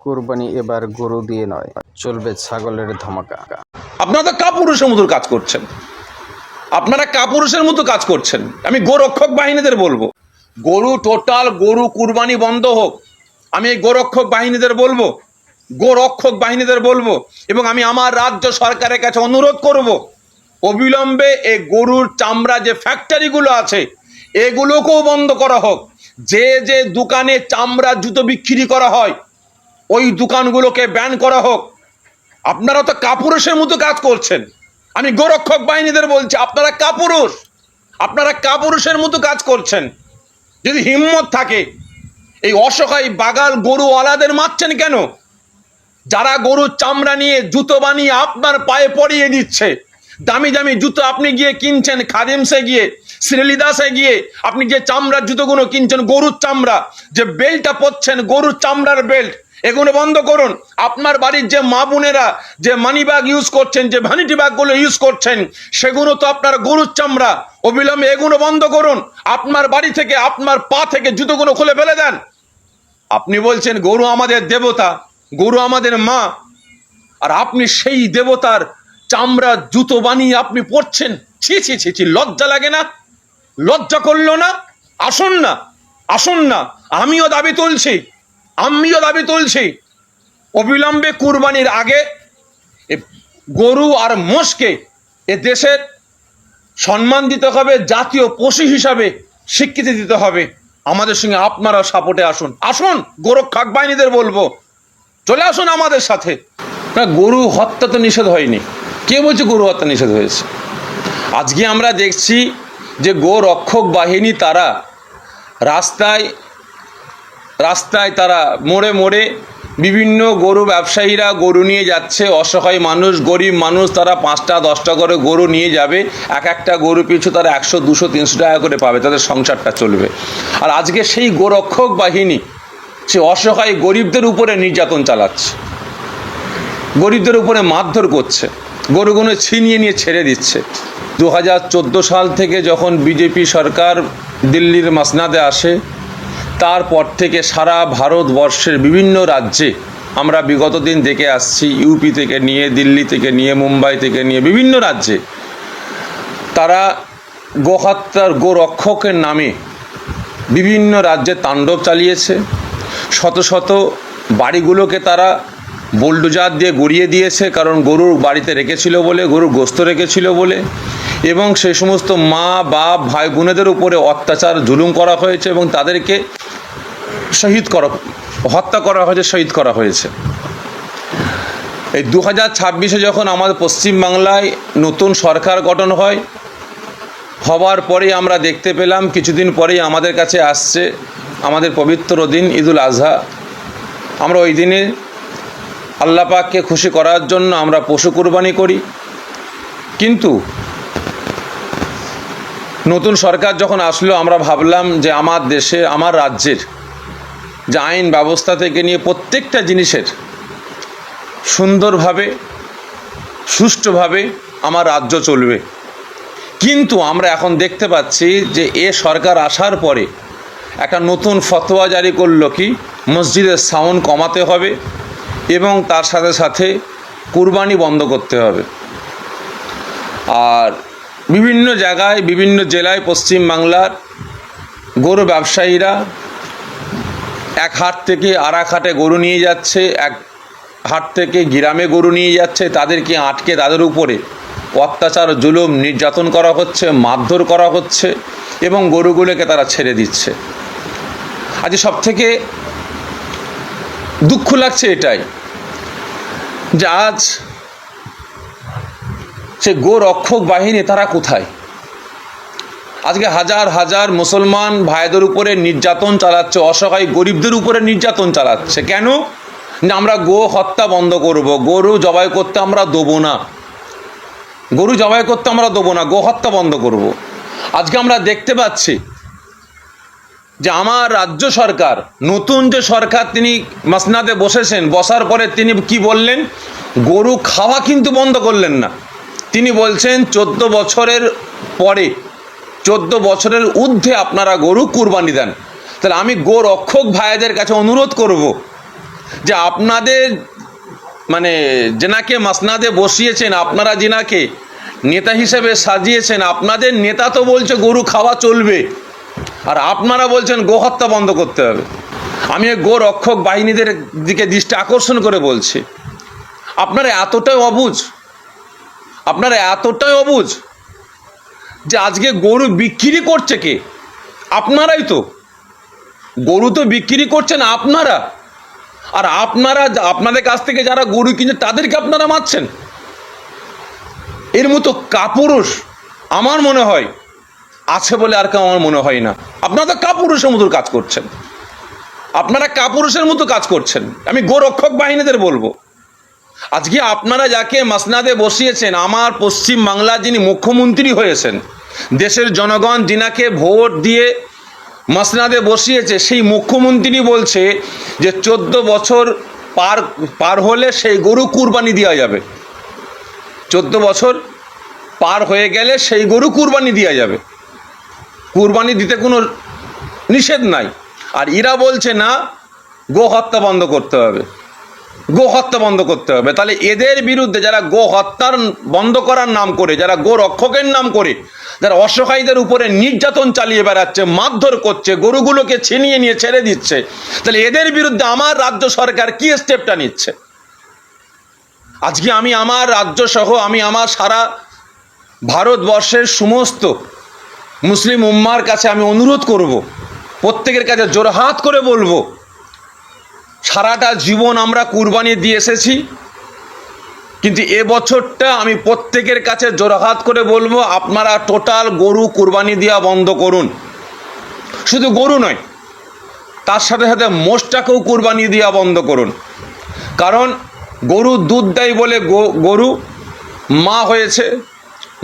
কুরবানি এবার গরু দিয়ে নয়, চলবে ছাগলের ধামাকা। আপনারা তো কাপুরুষের মতো কাজ করছেন, আপনারা কাপুরুষের মতো কাজ করছেন। আমি গোরক্ষক বাহিনীদের বলবো, গরু কুরবানি বন্ধ হোক। আমি এই গোরক্ষক বাহিনীদের বলবো, এবং আমি আমার রাজ্য সরকারের কাছে অনুরোধ করব, অবিলম্বে এই গরুর চামড়া যে ফ্যাক্টরিগুলো আছে এগুলোকেও বন্ধ করা হোক। যে যে দোকানে চামড়া জুতো বিক্রি করা হয় ওই দোকানগুলোকে ব্যান করা হোক। আপনারা তো কাপুরুষের মতো কাজ করছেন। আমি গোরক্ষক বাহিনীদের বলছি, আপনারা কাপুরুষের মতো কাজ করছেন। যদি হিম্মত থাকে এই অসহায় বাগাল গরুওয়ালাদের মারছেন কেন? যারা গরুর চামড়া নিয়ে জুতো বানিয়ে আপনার পায়ে পরিয়ে দিচ্ছে, দামি দামি জুতো আপনি গিয়ে কিনছেন, খাদিমসে গিয়ে, শ্রীলিদাসে গিয়ে আপনি যে চামড়ার জুতোগুলো কিনছেন, গরুর চামড়া, যে বেল্টটা পরছেন গরুর চামড়ার বেল্ট, এগুলো বন্ধ করুন। আপনার বাড়ির যে মা বোনেরা যে মানি ব্যাগ ইউজ করছেন, যে ভ্যানিটি ব্যাগগুলো ইউজ করছেন, সেগুলো তো আপনার গরুর চামড়া। অবিলম্বে এগুলো বন্ধ করুন। আপনার বাড়ি থেকে, আপনার পা থেকে জুতোগুলো খুলে ফেলে দেন। আপনি বলছেন গরু আমাদের দেবতা, গরু আমাদের মা, আর আপনি সেই দেবতার চামড়া জুতো বানিয়ে আপনি পরছেন। ছি ছি ছি ছি, লজ্জা লাগে না? লজ্জা করলো না? আসুন না, আমিও দাবি তুলছি অবিলম্বে কুরবানির আগে গরু আর মোষকে এ দেশের সম্মান দিতে হবে, জাতীয় পশু হিসাবে স্বীকৃতি দিতে হবে। আমাদের সঙ্গে আপনারা সাপোর্টে আসুন। গোরক্ষক বাহিনীদের বলবো, চলে আসুন আমাদের সাথে। না, গরু হত্যা তো নিষেধ হয়নি। কে বলছে গরু হত্যা নিষেধ হয়েছে? আজকে আমরা দেখছি যে গোরক্ষক বাহিনী তারা রাস্তায় তারা মোড়ে বিভিন্ন গরু ব্যবসায়ীরা গরু নিয়ে যাচ্ছে। অসহায় মানুষ, গরিব মানুষ, তারা 5টা 10টা করে গরু নিয়ে যাবে। একটা গরু পিছু তারা 100 200 300 টাকা করে পাবে, তাদের সংসারটা চলবে। আর আজকে সেই গোরক্ষক বাহিনী সে অসহায় গরিবদের উপরে নির্যাতন চালাচ্ছে, গরিবদের উপরে মারধর করছে, গরুগুলো ছিনিয়ে নিয়ে ছেড়ে দিচ্ছে। 2014 সাল থেকে যখন বিজেপি সরকার দিল্লির মাসনাদে আসে, তারপর থেকে সারা ভারতবর্ষের বিভিন্ন রাজ্যে আমরা বিগত দিন দেখে আসছি, ইউপি থেকে নিয়ে, দিল্লি থেকে নিয়ে, মুম্বাই থেকে নিয়ে বিভিন্ন রাজ্যে তারা গোহত্যার, গোরক্ষকের নামে বিভিন্ন রাজ্যে তাণ্ডব চালিয়েছে। শত শত বাড়িগুলোকে তারা বুলডোজার দিয়ে গড়িয়ে দিয়েছে, কারণ গরুর বাড়িতে রেখেছিল বলে, গরুর গোশত রেখেছিল বলে। এবং সেই সমস্ত মা, বাপ, ভাই বোনেদের উপরে অত্যাচার, জুলুম করা হয়েছে এবং তাদেরকে হত্যা করা হয়েছে, শহীদ করা হয়েছে। এই 2026-এ যখন আমাদের পশ্চিমবাংলায় নতুন সরকার গঠন হওয়ার পরেই আমরা দেখতে পেলাম, কিছুদিন পরেই আমাদের কাছে আসছে আমাদের পবিত্র দিন ঈদুল আজহা। আমরা ওই দিনে আল্লাহ পাককে খুশি করার জন্য আমরা পশু কুরবানি করি। কিন্তু নতুন সরকার যখন আসলো, আমরা ভাবলাম যে আমার দেশে, আমার রাজ্যের যে আইন ব্যবস্থা থেকে নিয়ে প্রত্যেকটা জিনিসের সুন্দরভাবে, সুষ্ঠুভাবে আমার রাজ্য চলবে। কিন্তু আমরা এখন দেখতে পাচ্ছি যে এ সরকার আসার পরে একটা নতুন ফতোয়া জারি করলো, কি মসজিদের সাউন্ড কমাতে হবে এবং তার সাথে সাথে কুরবানি বন্ধ করতে হবে। আর বিভিন্ন জায়গায়, বিভিন্ন জেলায় পশ্চিমবাংলার গরু ব্যবসায়ীরা এক হাট থেকে আর এক হাটে গরু নিয়ে যাচ্ছে, এক হাট থেকে গ্রামে গরু নিয়ে যাচ্ছে, তাদেরকে আটকে তাদের উপরে অত্যাচার, জুলুম, নির্যাতন করা হচ্ছে, মারধর করা হচ্ছে এবং গরুগুলোকে তারা ছেড়ে দিচ্ছে। আজ সবথেকে দুঃখ লাগছে এটাই যে আজ সে গোরক্ষক বাহিনী তারা কোথায়? আজকে হাজার হাজার মুসলমান ভাইদের উপরে নির্যাতন চালাচ্ছে, অসহায় গরিবদের উপরে নির্যাতন চালাচ্ছে। কেন? না, আমরা গো হত্যা বন্ধ করব, গরু জবাই করতে আমরা দেবো না, গো হত্যা বন্ধ করব। আজকে আমরা দেখতে পাচ্ছি যে আমার রাজ্য সরকার, নতুন যে সরকার, তিনি মাসনাদে বসার পরে তিনি কি বললেন? গরু খাওয়া কিন্তু বন্ধ করলেন না। তিনি বলছেন 14 বছরের পরে, 14 বছরের ঊর্ধ্বে আপনারা গরু কুরবানি দেন। তাহলে আমি গোরক্ষক ভাইদের কাছে অনুরোধ করব যে আপনাদের মানে যেনাকে মাসনাদে বসিয়েছেন, আপনারা যেনাকে নেতা হিসেবে সাজিয়েছেন, আপনাদের নেতা তো বলছে গরু খাওয়া চলবে, আর আপনারা বলছেন গোহত্যা বন্ধ করতে হবে। আমি গো রক্ষক বাহিনীদের দিকে দৃষ্টি আকর্ষণ করে বলছি, আপনারা এতটাই অবুঝ যে আজকে গরু বিক্রি করছে কে? আপনারাই তো। গরু তো বিক্রি করছেন আপনারা, আর আপনাদের কাছ থেকে যারা গরু কিনে তাদেরকে আপনারা মারছেন। এর মতো কাপুরুষ আমার মনে হয় আছে বলে আর কেউ আমার মনে হয় না। আপনারা তো কাপুরুষের মতো কাজ করছেন, আমি গোরক্ষক বাহিনীদের বলবো, আজকে আপনারা যাকে মাসনাদে বসিয়েছেন, আমার পশ্চিম বাংলার যিনি মুখ্যমন্ত্রী হয়েছেন, দেশের জনগণ যিনাকে ভোট দিয়ে মাসনাদে বসিয়েছে, সেই মুখ্যমন্ত্রী বলছে যে 14 বছর পার হলে সেই গরু কুরবানি দেওয়া যাবে। 14 বছর পার হয়ে গেলে সেই গরু কুরবানি দেওয়া যাবে, কুরবানি দিতে কোনো নিষেধ নাই। আর এরা বলছে না, গোহত্যা বন্ধ করতে হবে। তাহলে এদের বিরুদ্ধে যারা গোহত্যার বন্ধ করার নাম করে, যারা গোরক্ষকের নাম করে, যারা অসহায়দের উপরে নির্যাতন চালিয়ে বেড়াচ্ছে, মারধর করছে, গরুগুলোকে ছিনিয়ে নিয়ে ছেড়ে দিচ্ছে, তাহলে এদের বিরুদ্ধে আমার রাজ্য সরকার কি স্টেপটা নিচ্ছে? আজকে আমি আমার রাজ্য সহ আমি আমার সারা ভারতবর্ষের সমস্ত মুসলিম উম্মার কাছে আমি অনুরোধ করব, প্রত্যেকের কাছে জোরহাত করে বলবো, সারাটা জীবন আমরা কুরবানি দিয়ে এসেছি, কিন্তু এবছরটা আমি প্রত্যেকের কাছে জোরহাত করে বলবো, আপনারা টোটাল গরু কুরবানি দেওয়া বন্ধ করুন। শুধু গরু নয়, তার সাথে সাথে মোষটাকেও কুরবানি দেওয়া বন্ধ করুন। কারণ গরু দুধ দেয় বলে গরু মা হয়েছে,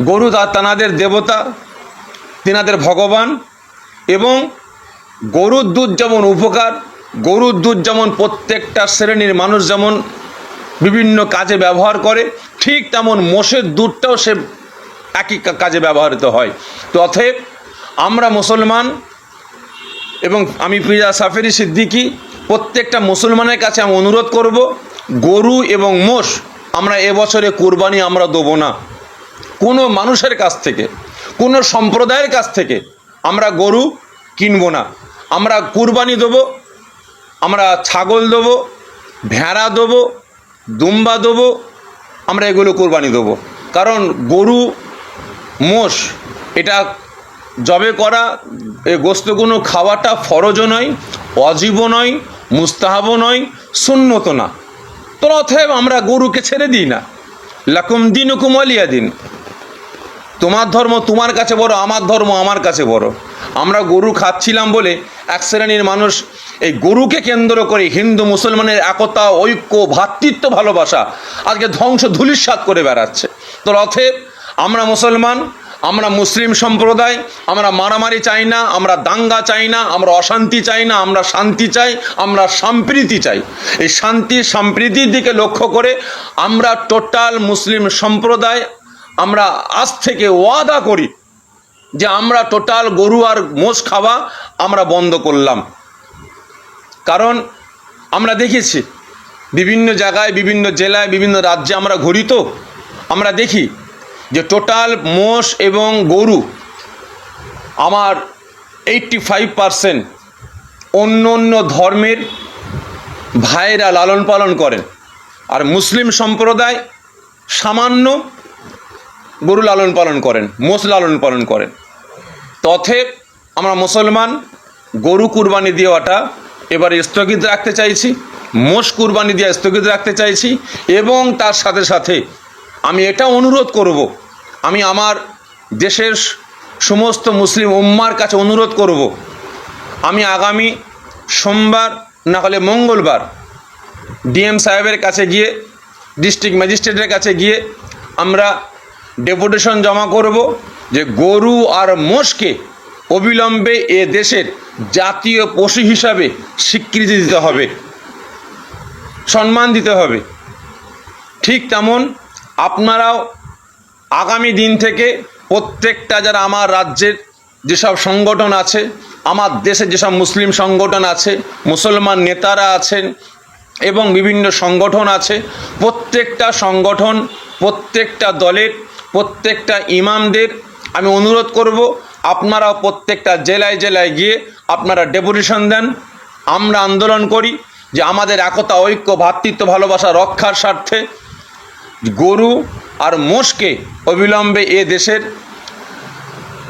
গরু তানাদের দেবতা, তিনাদের ভগবান, এবং গরুর দুধ যেমন উপকার, গরুর দুধ যেমন প্রত্যেকটা শ্রেণীর মানুষ যেমন বিভিন্ন কাজে ব্যবহার করে, ঠিক তেমন মোষের দুধটাও সে একই কাজে ব্যবহৃত হয়। তো অতএব আমরা মুসলমান, এবং আমি পিজা সাফেরি সিদ্দিকী প্রত্যেকটা মুসলমানের কাছে আমি অনুরোধ করব, গরু এবং মোষ আমরা এবছরে কুরবানি আমরা দেবো না। কোনো মানুষের কাছ থেকে, কোনো সম্প্রদায়ের কাছ থেকে আমরা গরু কিনবো না। আমরা কুরবানি দেবো, আমরা ছাগল দেবো, ভেড়া দেবো, দুম্বা দেবো, আমরা এগুলো কুরবানি দেবো। কারণ গরু মোষ এটা জবে করা, এই গোস্তগুলো খাওয়াটা ফরজও নয়, অজীবও নয়, মুস্তাহাবও নয়, সুন্নত না। তো অতএব আমরা গরুকে ছেড়ে দিই না। লাকুম দিনুকুম ওয়ালিয়া দিন, তোমার ধর্ম তোমার কাছে বড়, আমার ধর্ম আমার কাছে বড়। আমরা গরু খাচ্ছিলাম বলে এক শ্রেণীর মানুষ এই গরুকে কেন্দ্র করে হিন্দু মুসলমানের একতা, ঐক্য, ভ্রাতৃত্ব, ভালোবাসা আজকে ধ্বংস ধূলিসাৎ করে বেড়াচ্ছে। তো অতএব আমরা মুসলমান, আমরা মুসলিম সম্প্রদায়, আমরা মারামারি চাই না, আমরা দাঙ্গা চাই না, আমরা অশান্তি চাই না, আমরা শান্তি চাই, আমরা সম্প্রীতি চাই। এই শান্তি সম্প্রীতির দিকে লক্ষ্য করে আমরা টোটাল মুসলিম সম্প্রদায় আমরা আজ থেকে ওয়াদা করি যে আমরা টোটাল গরু আর মোষ খাওয়া আমরা বন্ধ করলাম। কারণ আমরা দেখেছি বিভিন্ন জায়গায়, বিভিন্ন জেলায়, বিভিন্ন রাজ্যে আমরা ঘুরি, তো আমরা দেখি যে টোটাল মোষ এবং গরু আমার 85% অন্য অন্য ধর্মের ভাইরা লালন পালন করেন, আর মুসলিম সম্প্রদায় সামান্য গরু লালন পালন করেন, মোষ লালন পালন করেন। তথে আমরা মুসলমান গরু কুরবানি দেওয়াটা এবারে স্থগিত রাখতে চাইছি, মোষ কুরবানি দেওয়া স্থগিত রাখতে চাইছি, এবং তার সাথে সাথে আমি এটা অনুরোধ করব, আমি আমার দেশের সমস্ত মুসলিম উম্মার কাছে অনুরোধ করব, আমি আগামী সোমবার না হলে মঙ্গলবার ডিএম সাহেবের কাছে গিয়ে, ডিস্ট্রিক্ট ম্যাজিস্ট্রেটের কাছে গিয়ে আমরা ডেপুটেশন জমা করব যে গরু আর মোষকে অবিলম্বে এ দেশের জাতীয় পশু হিসাবে স্বীকৃতি দিতে হবে, সম্মান দিতে হবে। ঠিক তেমন আপনারাও আগামী দিন থেকে প্রত্যেকটা যারা আমার রাজ্যের যেসব সংগঠন আছে, আমার দেশে যেসব মুসলিম সংগঠন আছে, মুসলমান নেতারা আছেন, এবং বিভিন্ন সংগঠন আছে। প্রত্যেকটা সংগঠন, প্রত্যেকটা দলের, প্রত্যেকটা ইমামদের আমি অনুরোধ করব, আপনারাও প্রত্যেকটা জেলায় জেলায় গিয়ে আপনারা ডেপুটেশন দেন। আমরা আন্দোলন করি যে আমাদের একতা, ঐক্য, ভ্রাতৃত্ব, ভালোবাসা রক্ষার স্বার্থে গরু আর মোষকে অবিলম্বে এ দেশের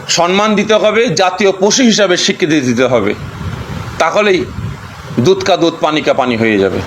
সম্মান দিতে হবে, জাতীয় পশু হিসাবে স্বীকৃতি দিতে হবে। তাহলেই দুধ কা দুধ, পানি কা পানি হয়ে যাবে।